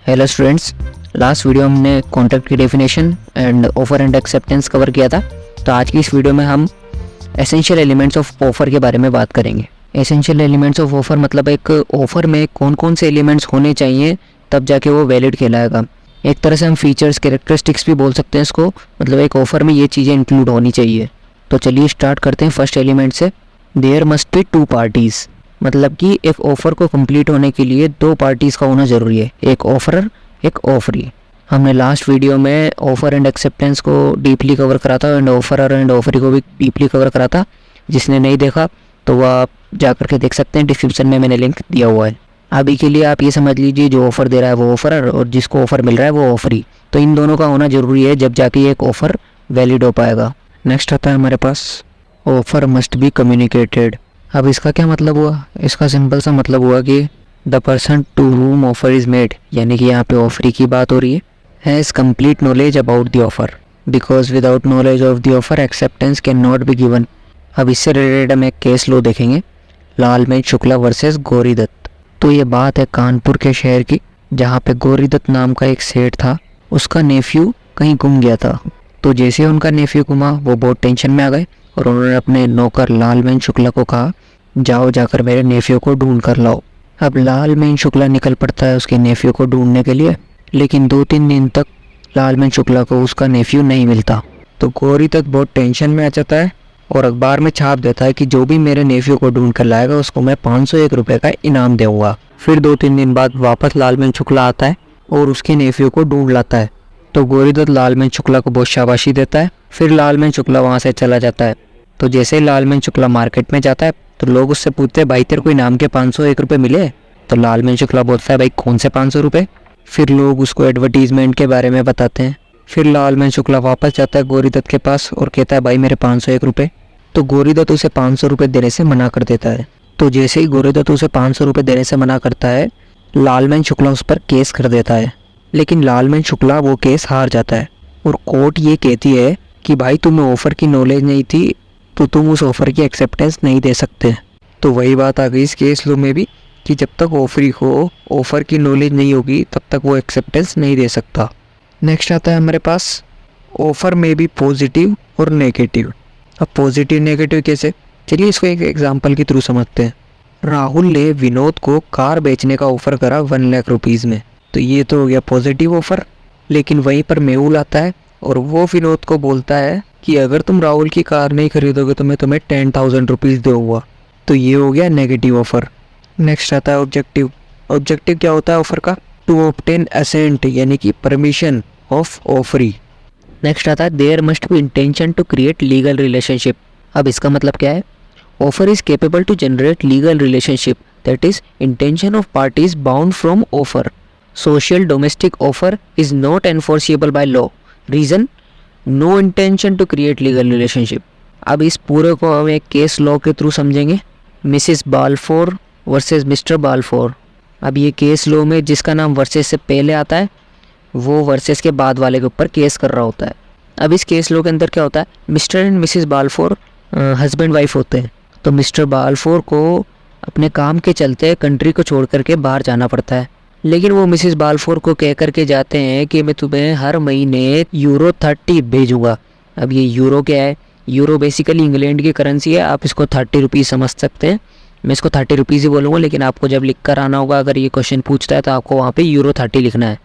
Hello students, last video हमने contract की definition and offer and acceptance cover किया था। तो आज की इस वीडियो में हम एसेंशियल एलिमेंट्स ऑफ ऑफर के बारे में बात करेंगे। एसेंशियल एलिमेंट्स ऑफ ऑफर मतलब एक ऑफर में कौन कौन से एलिमेंट्स होने चाहिए तब जाके वो वैलिड कहलाएगा। एक तरह से हम फीचर्स कैरेक्टरिस्टिक्स भी बोल सकते हैं इसको, मतलब एक ऑफर में ये चीज़ें इंक्लूड होनी चाहिए। तो चलिए स्टार्ट करते हैं फर्स्ट एलिमेंट से। There must be two parties, मतलब कि एक ऑफ़र को कंप्लीट होने के लिए दो पार्टीज़ का होना ज़रूरी है, एक ऑफरर एक ऑफरी। हमने लास्ट वीडियो में ऑफ़र एंड एक्सेप्टेंस को डीपली कवर करा था एंड ऑफरर एंड ऑफरी को भी डीपली कवर करा था। जिसने नहीं देखा तो वह आप जा कर के देख सकते हैं, डिस्क्रिप्शन में मैंने लिंक दिया हुआ है। अभी के लिए आप ये समझ लीजिए जो ऑफ़र दे रहा है वो ऑफरर और जिसको ऑफ़र मिल रहा है वो ऑफरी। तो इन दोनों का होना ज़रूरी है, जब जाके एक ऑफ़र वैलिड हो पाएगा। नेक्स्ट आता है हमारे पास ऑफ़र मस्ट बी कम्युनिकेटेड। अब इसका क्या मतलब हुआ? इसका सिंपल सा मतलब हुआ कि the person to whom offer is made, यानी कि यहाँ पे ऑफरी की बात हो रही है, has complete knowledge about the offer, because without knowledge of the offer acceptance can not be given. अब इससे रिलेटेड हम एक केस लो देखेंगे, लालमेघ शुक्ला वर्सेस गौरी दत्त। तो ये बात है कानपुर के शहर की, जहाँ पे गौरी दत्त नाम का एक सेठ था, उसका नेफ्यू कहीं गुम गया था। तो जैसे उनका नेफ्यू गुमा वो बहुत टेंशन में आ गए और उन्होंने अपने नौकर लालमेघ शुक्ला को कहा, जाओ जाकर मेरे नेफ्यू को ढूंढ कर लाओ। अब लालमेघ शुक्ला निकल पड़ता है उसके नेफ्यू को ढूंढने के लिए, लेकिन 2-3 दिन तक लालमेघ शुक्ला को उसका नेफ्यू नहीं मिलता। तो गौरी दत्त बहुत टेंशन में आ जाता है और अखबार में छाप देता है कि जो भी मेरे नेफ्यू को ढूंढ कर लाएगा उसको मैं 501 रुपये का इनाम दूंगा। फिर 2-3 दिन बाद वापस लालमेघ शुक्ला आता है और उसके नेफ्यू को ढूंढ लाता है। तो गौरी दत्त लालमेघ शुक्ला को बहुत शाबाशी देता है। फिर लालमेघ शुक्ला वहाँ से चला जाता है। तो जैसे ही लालमेघ शुक्ला मार्केट में जाता है तो लोग उससे पूछते हैं, भाई तेरे को इनाम के 501 रुपये मिले? तो लालमेघ शुक्ला बोलता है, भाई कौन से 500 रुपये? फिर लोग उसको एडवर्टीजमेंट के बारे में बताते हैं। फिर लालमेघ शुक्ला वापस जाता है गौरी दत्त के पास और कहता है, भाई मेरे 501 रुपये। तो गौरी दत्त उसे 500 रुपये देने से मना कर देता है। तो जैसे ही गौरी दत्त उसे 500 रुपये देने से मना करता है, लालमेघ शुक्ला उस पर केस कर देता है। लेकिन लालमेघ शुक्ला वो केस हार जाता है और कोर्ट ये कहती है कि भाई तुम्हें ऑफ़र की नॉलेज नहीं थी तो तुम उस ऑफ़र की एक्सेप्टेंस नहीं दे सकते। तो वही बात आ गई इस केस लो में भी कि जब तक ऑफरी को ऑफ़र की नॉलेज नहीं होगी तब तक वो एक्सेप्टेंस नहीं दे सकता। नेक्स्ट आता है हमारे पास ऑफ़र में भी पॉजिटिव और नेगेटिव। अब पॉजिटिव नेगेटिव कैसे? चलिए इसको एक एग्जांपल के थ्रू समझते हैं। राहुल ने विनोद को कार बेचने का ऑफ़र करा 1 लाख रुपीज़ में। तो ये तो हो गया पॉजिटिव ऑफ़र। लेकिन वहीं पर मेहुल आता है और वो विनोद को बोलता है कि अगर तुम राहुल की कार नहीं खरीदोगे तो मैं तुम्हें 10,000 रुपीज़ दूंगा। तो ये हो गया नेगेटिव ऑफ़र। नेक्स्ट आता है ऑब्जेक्टिव। ऑब्जेक्टिव क्या होता है ऑफ़र का? टू ऑब्टेन असेंट, यानी कि परमिशन ऑफ ऑफरी। नेक्स्ट आता है there must be intention to create legal relationship. अब इसका मतलब क्या है? Offer is capable to generate legal relationship, that is intention of parties bound from offer. Social domestic offer is not enforceable by law. Reason, no intention to create legal relationship. अब इस पूरे को हम एक केस लॉ के through समझेंगे, Mrs Balfour versus Mr Balfour. अब ये केस लॉ में जिसका नाम वर्सेस से पहले आता है वो वर्सेस के बाद वाले के ऊपर केस कर रहा होता है। अब इस केस लॉ के अंदर क्या होता है, mister and Mrs Balfour husband wife होते हैं। तो मिस्टर बाल्फोर को अपने काम के चलते कंट्री को छोड़ करके बाहर जाना पड़ता है, लेकिन वो मिसिस बाल्फोर को कह करके जाते हैं कि मैं तुम्हें हर महीने यूरो 30 भेजूँगा। अब ये यूरो क्या है? यूरो बेसिकली इंग्लैंड की करेंसी है, आप इसको 30 रुपीज़ समझ सकते हैं। मैं इसको 30 रुपीज़ ही बोलूँगा, लेकिन आपको जब लिख कर आना होगा, अगर ये क्वेश्चन पूछता है तो आपको वहाँ पे यूरो 30 लिखना है।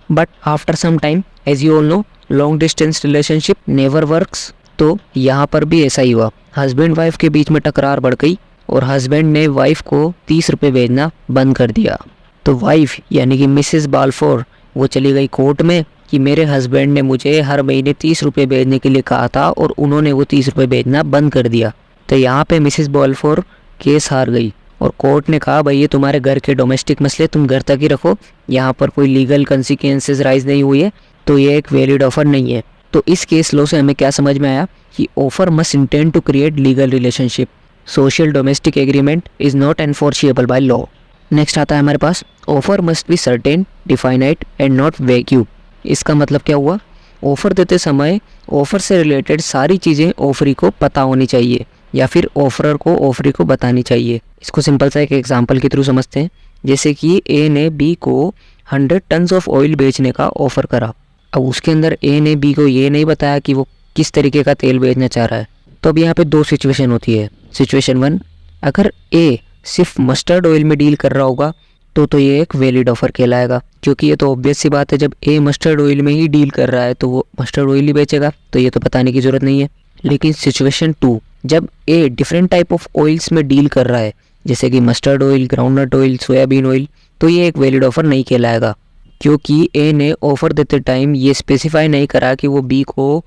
But after some time, as you all know, long distance relationship never works. तो यहाँ पर भी ऐसा ही हुआ, हस्बैंड वाइफ के बीच में टकरार बढ़ गई और हस्बैंड ने वाइफ को 30 रुपये भेजना बंद कर दिया। तो वाइफ यानी कि मिसिस बाल्फोर वो चली गई कोर्ट में कि मेरे हस्बैंड ने मुझे हर महीने 30 रुपये भेजने के लिए कहा था और उन्होंने वो 30 रुपये भेजना बंद कर दिया। तो यहाँ पे मिसिस बाल्फोर केस हार गई और कोर्ट ने कहा, भाई ये तुम्हारे घर के डोमेस्टिक मसले तुम घर तक ही रखो, यहाँ पर कोई लीगल कंसिक्वेंसेस राइज नहीं हुई है, तो ये एक वैलिड ऑफर नहीं है। तो इस केस लॉ से हमें क्या समझ में आया कि offer must intend to create legal relationship. Social domestic agreement is not enforceable by law. Next आता है हमारे पास offer must be certain, definite and not vague. इसका मतलब क्या हुआ? ऑफर देते समय ऑफर से रिलेटेड सारी चीज़ें ऑफरी को पता होनी चाहिए या फिर ऑफरर को ऑफरी को बतानी चाहिए। इसको सिंपल सा एक एग्जांपल के थ्रू समझते हैं। जैसे कि ए ने बी को 100 टन्स ऑफ ऑयल बेचने का ऑफ़र करा। अब उसके अंदर ए ने बी को ये नहीं बताया कि वो किस तरीके का तेल बेचना चाह रहा है। तो अब यहाँ पे दो सिचुएशन होती है। सिचुएशन 1, अगर ए सिर्फ मस्टर्ड ऑयल में डील कर रहा होगा तो ये एक वैलिड ऑफ़र कहलाएगा, क्योंकि ये तो ऑब्वियस सी बात है, जब ए मस्टर्ड ऑयल में ही डील कर रहा है तो वो मस्टर्ड ऑयल ही बेचेगा, तो ये तो बताने की ज़रूरत नहीं है। लेकिन सिचुएशन 2, जब a different type of oils में डील कर रहा है, जैसे कि mustard oil, groundnut oil, soybean oil, तो ये एक वैलिड ऑफ़र नहीं कहलाएगा, क्योंकि ए ने ऑफ़र देते टाइम ये स्पेसिफाई नहीं करा कि वो बी को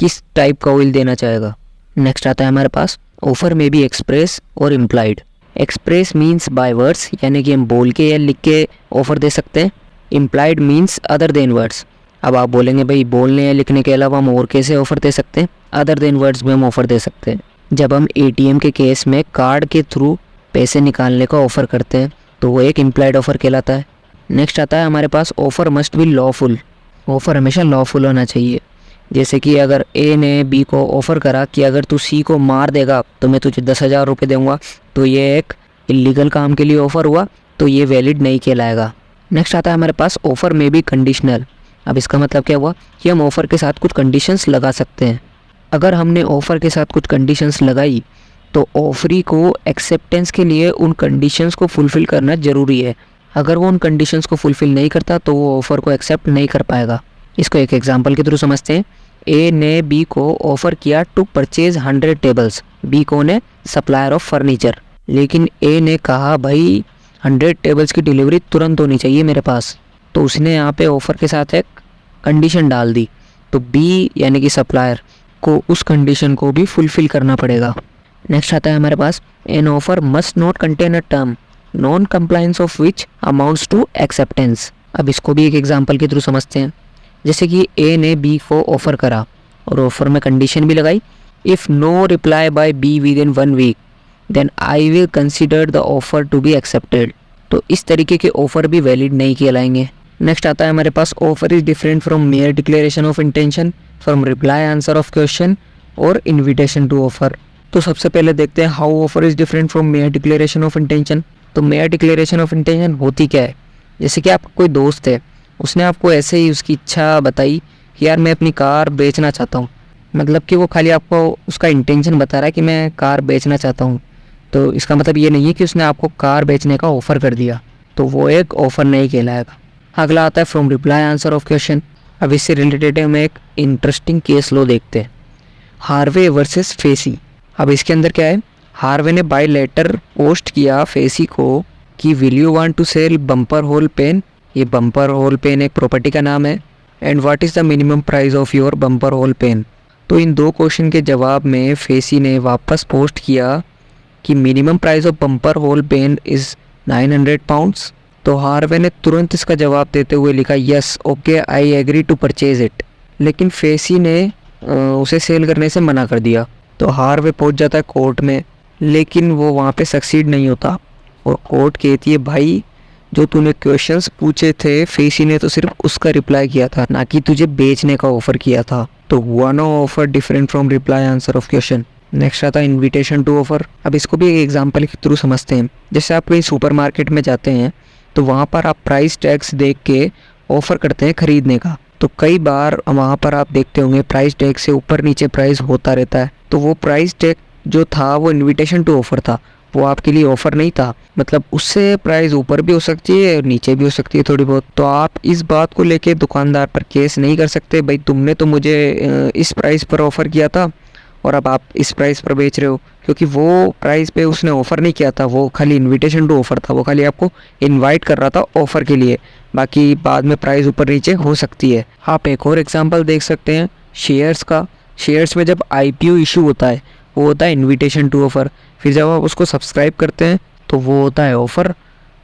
किस टाइप का ऑयल देना चाहेगा। नेक्स्ट आता है हमारे पास, ऑफ़र में भी एक्सप्रेस और implied. Express means by words, यानी कि हम बोल के या लिख के ऑफ़र दे सकते हैं। Implied means other than words. अब आप बोलेंगे भाई बोलने या लिखने के अलावा हम और कैसे ऑफ़र दे सकते हैं? अदर देन वर्ड्स में हम ऑफ़र दे सकते हैं। जब हम एटीएम के केस में कार्ड के थ्रू पैसे निकालने का ऑफ़र करते हैं तो वो एक इम्प्लाइड ऑफ़र कहलाता है। नेक्स्ट आता है हमारे पास, offer must be lawful. Offer हमेशा लॉफुल होना चाहिए। जैसे कि अगर ए ने बी को ऑफ़र करा कि अगर तू सी को मार देगा तो मैं तुझे 10,000 रुपये दूँगा, तो ये एक इलीगल काम के लिए ऑफ़र हुआ, तो ये वैलिड नहीं कहलाएगा। नेक्स्ट आता है हमारे पास, ऑफ़र में भी कंडीशनल। अब इसका मतलब क्या हुआ कि हम ऑफ़र के साथ कुछ कंडीशंस लगा सकते हैं। अगर हमने ऑफ़र के साथ कुछ कंडीशंस लगाई तो ऑफरी को एक्सेप्टेंस के लिए उन कंडीशंस को फुलफ़िल करना ज़रूरी है। अगर वो उन कंडीशंस को फुलफ़िल नहीं करता तो वो ऑफ़र को एक्सेप्ट नहीं कर पाएगा। इसको एक एग्जांपल के थ्रू समझते हैं। ए ने बी को ऑफ़र किया टू परचेज 100 टेबल्स। बी कौन है? Supplier of furniture. लेकिन ए ने कहा भाई 100 टेबल्स की डिलीवरी तुरंत होनी चाहिए मेरे पास, तो उसने यहाँ पे ऑफ़र के साथ एक कंडीशन डाल दी, तो बी यानी कि सप्लायर को उस कंडीशन को भी फुलफ़िल करना पड़ेगा। नेक्स्ट आता है हमारे पास, an offer must not contain a term non compliance of which amounts to acceptance. अब इसको भी एक एग्जांपल के थ्रू समझते हैं। जैसे कि ए ने बी को ऑफ़र करा और ऑफ़र में कंडीशन भी लगाई, if no reply by B within 1 week then I will consider the offer to be accepted. तो इस तरीके के ऑफ़र भी वैलिड नहीं कहलाएंगे। नेक्स्ट आता है हमारे पास, offer is different from mere declaration of intention, from reply answer of question और इन्विटेशन टू ऑफ़र। तो सबसे पहले देखते हैं how offer is different from mere declaration of intention. तो मेयर डिक्लेरेशन ऑफ इंटेंशन होती क्या है? जैसे कि आपका कोई दोस्त है, उसने आपको ऐसे ही उसकी इच्छा बताई कि यार मैं अपनी कार बेचना चाहता हूँ, मतलब कि वो खाली आपको उसका इंटेंशन बता रहा है कि मैं कार बेचना चाहता हूँ, तो इसका मतलब ये नहीं है कि उसने आपको कार बेचने का ऑफ़र कर दिया, तो वो एक ऑफ़र नहीं कहलाएगा। अगला आता है from reply answer of question. अब इससे रिलेटेड हम एक इंटरेस्टिंग केस लो देखते हैं, हार्वे वर्सेस फेसी। अब इसके अंदर क्या है, हार्वे ने बाय लेटर पोस्ट किया फेसी को कि will you want to sell Bumper Hall Pen. ये बम्पर होल पेन एक प्रॉपर्टी का नाम है। And what is the minimum price of your Bumper Hall Pen. तो इन दो क्वेश्चन के जवाब में फेसी ने वापस पोस्ट किया कि minimum price of Bumper Hall Pen is 900 pounds. तो हार्वे ने तुरंत इसका जवाब देते हुए लिखा yes okay I agree to purchase it. लेकिन फेसी ने उसे सेल करने से मना कर दिया। तो हार्वे पहुंच जाता है कोर्ट में, लेकिन वो वहाँ पे सक्सीड नहीं होता और कोर्ट कहती है भाई जो तूने क्वेश्चंस पूछे थे फेसी ने तो सिर्फ उसका रिप्लाई किया था, ना कि तुझे बेचने का ऑफ़र किया था। तो हुआ ना offer different from reply answer of question. Next आता है इन्विटेशन टू ऑफ़र। अब इसको भी एक एग्जांपल के थ्रू समझते हैं। जैसे आप कहीं सुपरमार्केट में जाते हैं तो वहाँ पर आप प्राइस टैग्स देख के ऑफ़र करते हैं ख़रीदने का। तो कई बार वहाँ पर आप देखते होंगे प्राइस टैग से ऊपर नीचे प्राइस होता रहता है। तो वो प्राइस टैग जो था वो इन्विटेशन टू ऑफ़र था, वो आपके लिए ऑफ़र नहीं था। मतलब उससे प्राइस ऊपर भी हो सकती है और नीचे भी हो सकती है थोड़ी बहुत। तो आप इस बात को लेके दुकानदार पर केस नहीं कर सकते, भाई तुमने तो मुझे इस प्राइस पर ऑफ़र किया था और अब आप इस प्राइस पर बेच रहे हो, क्योंकि वो प्राइस पे उसने ऑफ़र नहीं किया था, वो खाली इन्विटेशन टू ऑफ़र था, वो खाली आपको इनवाइट कर रहा था ऑफ़र के लिए। बाकी बाद में प्राइस ऊपर नीचे हो सकती है। आप एक और एग्जांपल देख सकते हैं शेयर्स का। शेयर्स में जब IPO इशू होता है वो होता है इन्विटेशन टू ऑफ़र। फिर जब आप उसको सब्सक्राइब करते हैं तो वो होता है ऑफ़र।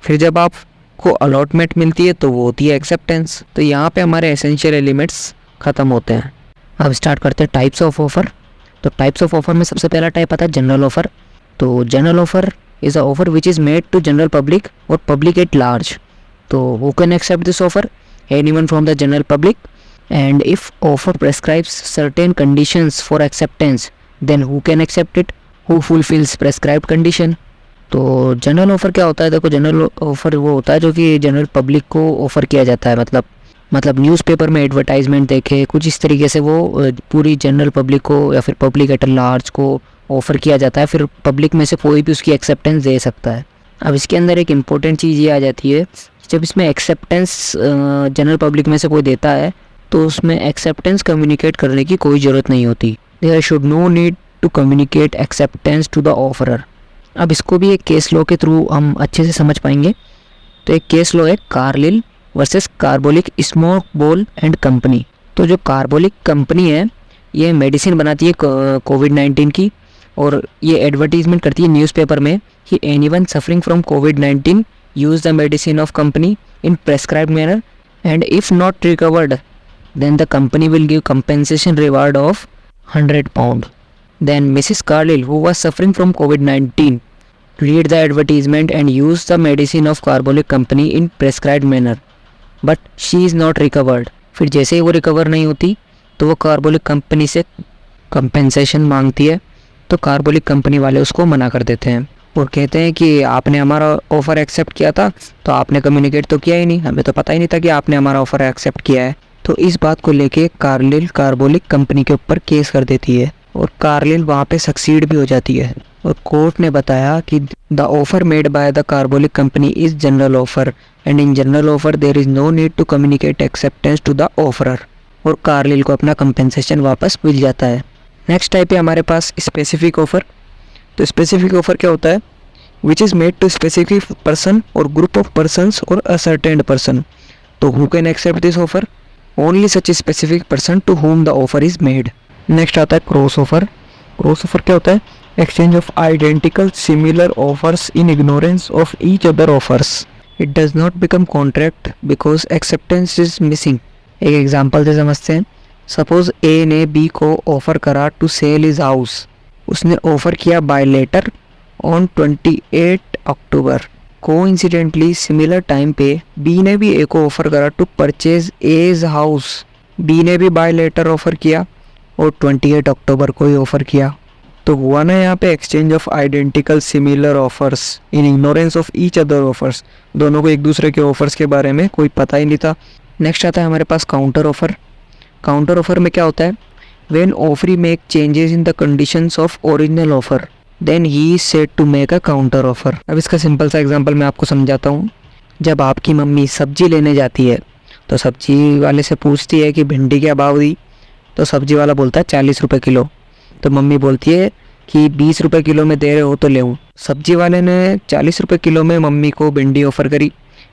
फिर जब आपको अलॉटमेंट मिलती है तो वो होती है एक्सेप्टेंस। तो यहाँ पे हमारे एसेंशियल एलिमेंट्स ख़त्म होते हैं। अब स्टार्ट करते हैं टाइप्स ऑफ ऑफ़र। तो टाइप्स ऑफ ऑफ़र में सबसे पहला टाइप आता है जनरल ऑफ़र। तो general offer is a offer which is made to general public और पब्लिक एट लार्ज। तो who can accept this offer? Anyone from the general public. And if offer prescribes certain conditions for acceptance then who can accept it? Who fulfills prescribed condition? तो general offer क्या होता है? देखो, general offer वो होता है जो कि जनरल पब्लिक को ऑफ़र किया जाता है। मतलब न्यूज़पेपर में एडवर्टाइजमेंट देखे कुछ इस तरीके से वो पूरी जनरल पब्लिक को या फिर पब्लिक एट लार्ज को ऑफ़र किया जाता है, फिर पब्लिक में से कोई भी उसकी एक्सेप्टेंस दे सकता है। अब इसके अंदर एक इम्पोर्टेंट चीज़ ये आ जाती है, जब इसमें एक्सेप्टेंस जनरल पब्लिक में से कोई देता है तो उसमें एक्सेप्टेंस कम्युनिकेट करने की कोई ज़रूरत नहीं होती। There should no need to communicate acceptance to the offeror. अब इसको भी एक केस लॉ के थ्रू हम अच्छे से समझ पाएंगे। तो एक केस लॉ है Carlill versus Carbolic smoke ball and company. तो जो कार्बोलिक कंपनी है ये मेडिसिन बनाती है कोविड-19 की, और ये एडवर्टीजमेंट करती है न्यूज़पेपर में कि anyone suffering from covid use the medicine of company in prescribed manner and if not recovered then the company will give compensation reward of 100 pound. Then Mrs. Carlyle, who was suffering from COVID-19, read the advertisement and used the medicine of Carbolic company in prescribed manner, but she is not recovered. फिर जैसे ही वो recover नहीं होती तो वो carbolic company से compensation मांगती है, तो कार्बोलिक कंपनी वाले उसको मना कर देते हैं और कहते हैं कि आपने हमारा ऑफ़र एक्सेप्ट किया था तो आपने कम्युनिकेट तो किया ही नहीं, हमें तो पता ही नहीं था कि आपने हमारा ऑफ़र एक्सेप्ट किया है। तो इस बात को लेके कार्लिल कार्बोलिक कंपनी के ऊपर केस कर देती है और कार्लिल वहाँ पे सक्सीड भी हो जाती है, और कोर्ट ने बताया कि the offer made by the Carbolic company is general offer and in general offer there is no need to communicate acceptance to the offeror, और कार्लिल को अपना कंपेंसेशन वापस मिल जाता है। नेक्स्ट टाइप है हमारे पास स्पेसिफिक ऑफर। तो स्पेसिफिक ऑफर क्या होता है? Which is made to specific person और ग्रुप ऑफ पर्सनस और अ सर्टेन पर्सन। तो who can accept this offer? Only such a specific person to whom the offer is made. Next आता है cross offer. Cross offer क्या होता है? Exchange of identical similar offers in ignorance of each other offers. It does not become contract because acceptance is missing. एक example से समझते हैं। Suppose ए ने बी को ऑफर करा टू सेल हिज हाउस। उसने ऑफर किया by letter on 28 October. Coincidentally similar time पे बी ने भी ए को ऑफर करा to purchase his house. B ने भी बाय लेटर ऑफर किया और 28 अक्टूबर को ही ऑफर किया। तो हुआ ना यहाँ पे exchange of identical similar offers in ignorance of each other offers. दोनों को एक दूसरे के ऑफर्स के बारे में कोई पता ही नहीं था। नेक्स्ट आता है हमारे पास काउंटर ऑफर। काउंटर ऑफर में क्या होता है? When offeree make changes in the conditions of original offer then he is said to make a counter offer. अब इसका सिंपल सा एग्जांपल मैं आपको समझाता हूँ। जब आपकी मम्मी सब्जी लेने जाती है तो सब्जी वाले से पूछती है कि भिंडी क्या भाव दी, तो सब्जी वाला बोलता है 40 रुपये किलो। तो मम्मी बोलती है कि 20 रुपये किलो में दे रहे हो तो ले लूँ। सब्जी वाले ने 40 रुपये किलो में मम्मी को भिंडी ऑफ़र करी,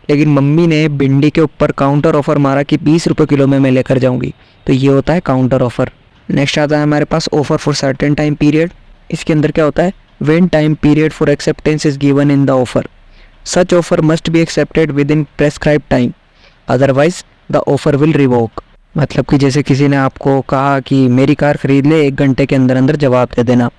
लेकिन मम्मी ने भिंडी के ऊपर काउंटर ऑफ़र मारा कि 20 रुपये किलो में मैं लेकर जाऊँगी। तो ये होता है काउंटर ऑफ़र। नेक्स्ट आता है हमारे पास offer for certain time period. इसके अंदर क्या होता है? When time period for acceptance is given in the offer such offer must be accepted within prescribe time, otherwise the offer will revoke. मतलब कि जैसे किसी ने आपको कहा कि मेरी कार खरीद ले, 1 घंटे के अंदर अंदर जवाब दे देना,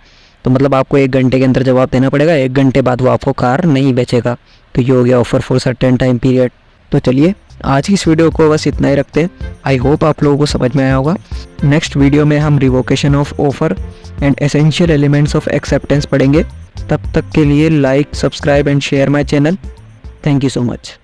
तो मतलब आपको 1 घंटे के अंदर जवाब देना पड़ेगा, 1 घंटे बाद वो आपको कार नहीं बेचेगा। तो ये हो गया offer for certain time period. तो चलिए आज की इस वीडियो को बस इतना ही रखते हैं। आई होप आप लोगों को समझ में आया होगा। नेक्स्ट वीडियो में हम revocation of offer and essential elements of acceptance पढ़ेंगे। तब तक के लिए like, subscribe and share my channel. Thank you so much.